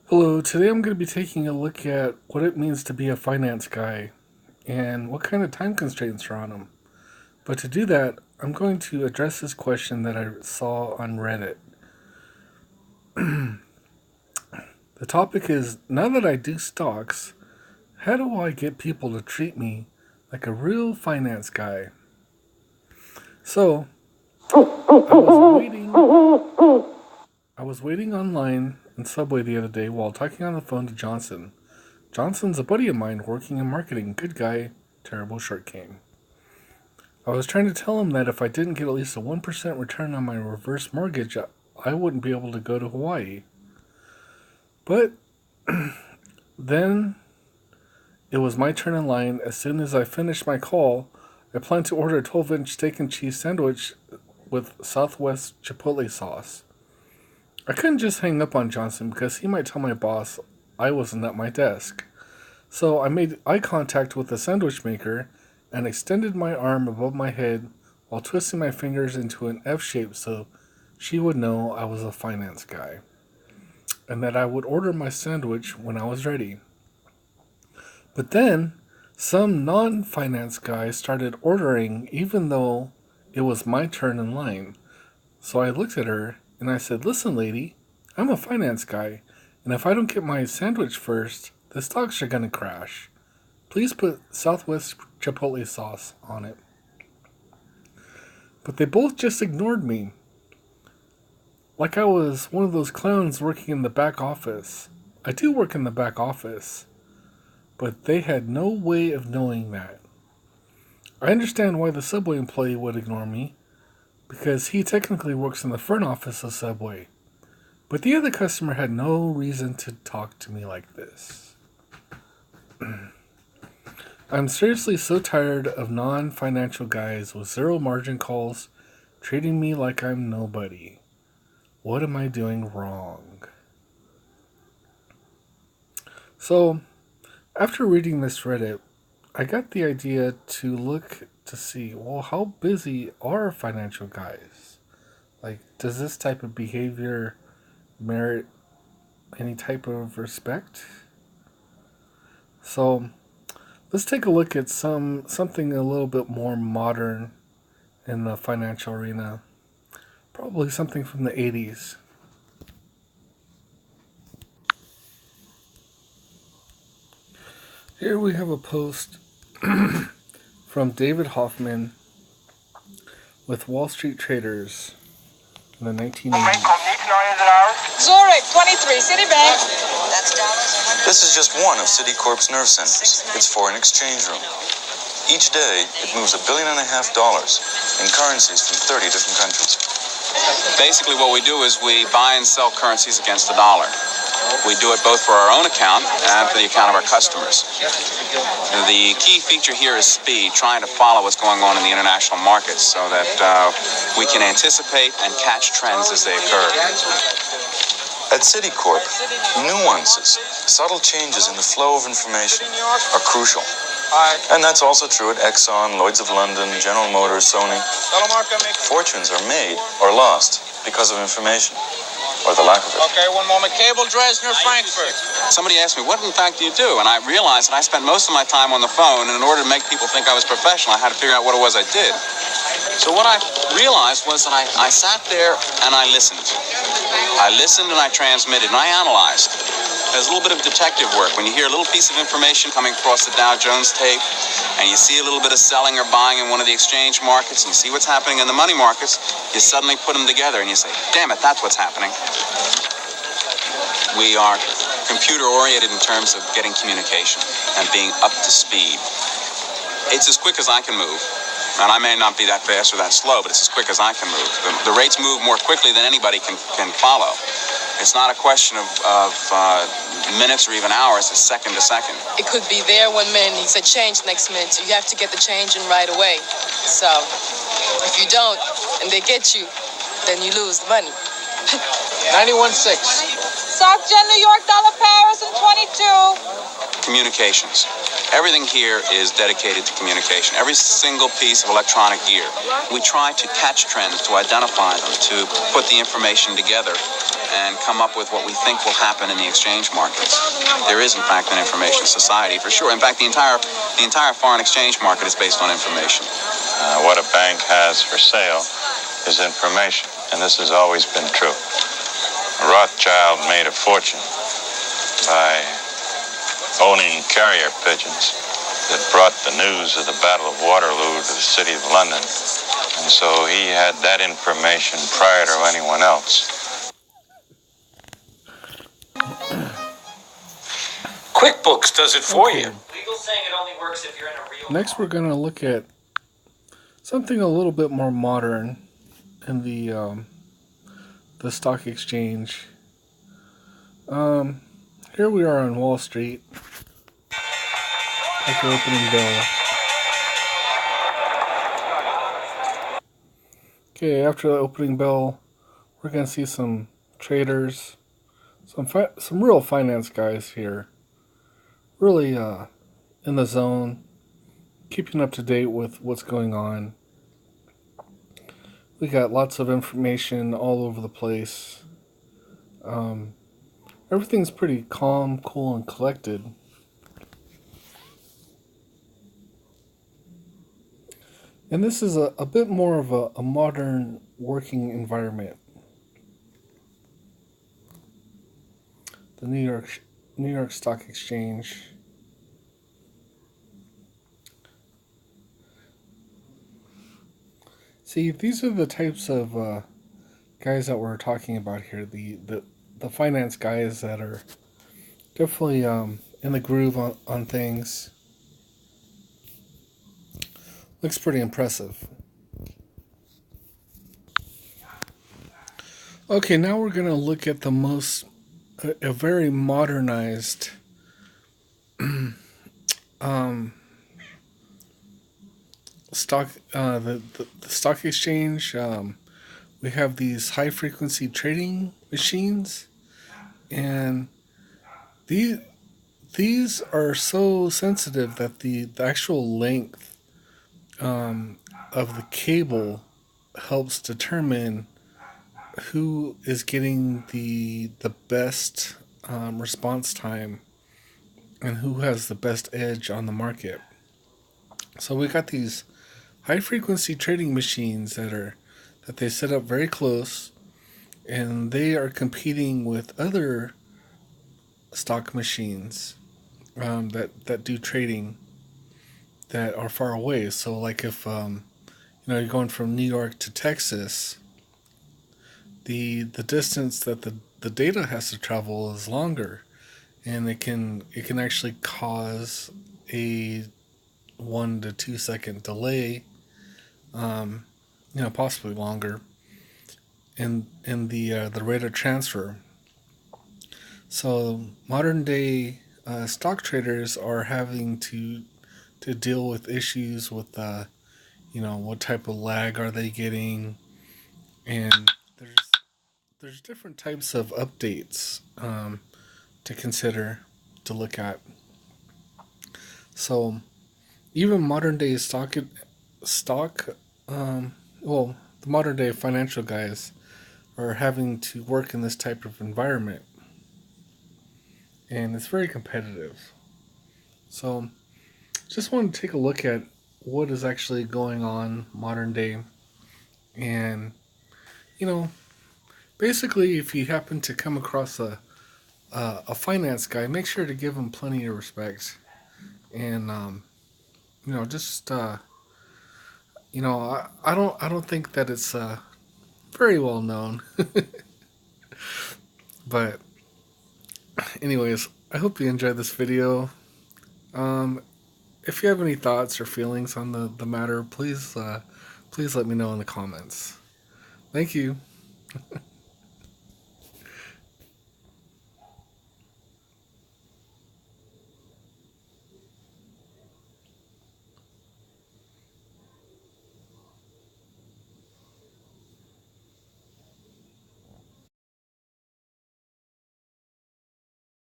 Hello, today I'm going to be taking a look at what it means to be a finance guy and what kind of time constraints are on them. But to do that, I'm going to address this question that I saw on Reddit. The topic is, now that I do stocks, how do I get people to treat me like a real finance guy? So, I was waiting online in Subway the other day while talking on the phone to Johnson. Johnson's a buddy of mine working in marketing. Good guy, terrible short king. I was trying to tell him that if I didn't get at least a 1% return on my reverse mortgage, I wouldn't be able to go to Hawaii. But then it was my turn in line. As soon as I finished my call, I planned to order a 12-inch steak and cheese sandwich with Southwest Chipotle sauce. I couldn't just hang up on Johnson because he might tell my boss I wasn't at my desk. So I made eye contact with the sandwich maker and extended my arm above my head while twisting my fingers into an F shape so she would know I was a finance guy and that I would order my sandwich when I was ready. But then some non-finance guy started ordering even though it was my turn in line. So I looked at her and I said, "Listen, lady, I'm a finance guy, and if I don't get my sandwich first, the stocks are going to crash. Please put Southwest Chipotle sauce on it." But they both just ignored me, like I was one of those clowns working in the back office. I do work in the back office, but they had no way of knowing that. I understand why the Subway employee would ignore me, because he technically works in the front office of Subway. But the other customer had no reason to talk to me like this. I'm seriously so tired of non-financial guys with zero margin calls treating me like I'm nobody. What am I doing wrong? So, after reading this Reddit, I got the idea to look to see, well, how busy are financial guys? Like, does this type of behavior merit any type of respect? So, let's take a look at something a little bit more modern in the financial arena. Probably something from the 80s. Here we have a post from David Hoffman with Wall Street Traders in the 1980s. Zurich, 23, Citibank. This is just one of Citicorp's nerve centers, its foreign exchange room. Each day, it moves $1.5 billion in currencies from 30 different countries. Basically, what we do is we buy and sell currencies against the dollar. We do it both for our own account and for the account of our customers. The key feature here is speed, trying to follow what's going on in the international markets so that we can anticipate and catch trends as they occur. At Citicorp, nuances, subtle changes in the flow of information are crucial. And that's also true at Exxon, Lloyd's of London, General Motors, Sony. Fortunes are made or lost because of information, or the lack of it. Okay, one moment. Cable, Dresdner, Frankfurt. Somebody asked me, what in fact do you do? And I realized that I spent most of my time on the phone, and in order to make people think I was professional, I had to figure out what it was I did. So what I realized was that I sat there and I listened. I listened and I transmitted and I analyzed. There's a little bit of detective work. When you hear a little piece of information coming across the Dow Jones tape, and you see a little bit of selling or buying in one of the exchange markets, and you see what's happening in the money markets, you suddenly put them together and you say, damn it, that's what's happening. We are computer-oriented in terms of getting communication and being up to speed. It's as quick as I can move. And I may not be that fast or that slow, but it's as quick as I can move. The rates move more quickly than anybody can follow. It's not a question of minutes or even hours, it's second to second. It could be there 1 minute, he said change next minute, so you have to get the change in right away. So if you don't, and they get you, then you lose the money. 91.6. SocGen, New York, dollar Paris, and 22. Communications. Everything here is dedicated to communication. Every single piece of electronic gear. We try to catch trends, to identify them, to put the information together and come up with what we think will happen in the exchange markets. There is, in fact, an information society for sure. In fact, the entire foreign exchange market is based on information. What a bank has for sale is information, and this has always been true. Rothschild made a fortune by owning carrier pigeons that brought the news of the Battle of Waterloo to the city of London. And so he had that information prior to anyone else. QuickBooks does it for you. Legal's saying it only works if you're in a real. Next, we're going to look at something a little bit more modern in the stock exchange. Here we are on Wall Street at the opening bell. Okay, after the opening bell, we're going to see some traders, some real finance guys here, really in the zone, keeping up to date with what's going on. We got lots of information all over the place. Everything's pretty calm, cool, and collected. And this is a bit more of a modern working environment. The New York Stock Exchange. See, these are the types of guys that we're talking about here. The finance guys that are definitely in the groove on things. Looks pretty impressive. Okay, now we're going to look at a very modernized stock, the stock exchange. We have these high frequency trading machines, and these are so sensitive that the actual length of the cable helps determine who is getting the best response time and who has the best edge on the market. So we got these high frequency trading machines that they set up very close, and they are competing with other stock machines that do trading that are far away. So like if you're going from New York to Texas, the distance that the data has to travel is longer, and it can actually cause a 1 to 2 second delay, possibly longer, in the rate of transfer. So modern day stock traders are having to deal with issues with what type of lag are they getting, and there's different types of updates to consider, to look at. So even modern day the modern day financial guys are having to work in this type of environment, and it's very competitive. So just want to take a look at what is actually going on modern day. And basically, if you happen to come across a finance guy, make sure to give him plenty of respect. And just I don't think that it's very well known. But anyways, I hope you enjoyed this video. If you have any thoughts or feelings on the matter, please let me know in the comments. Thank you.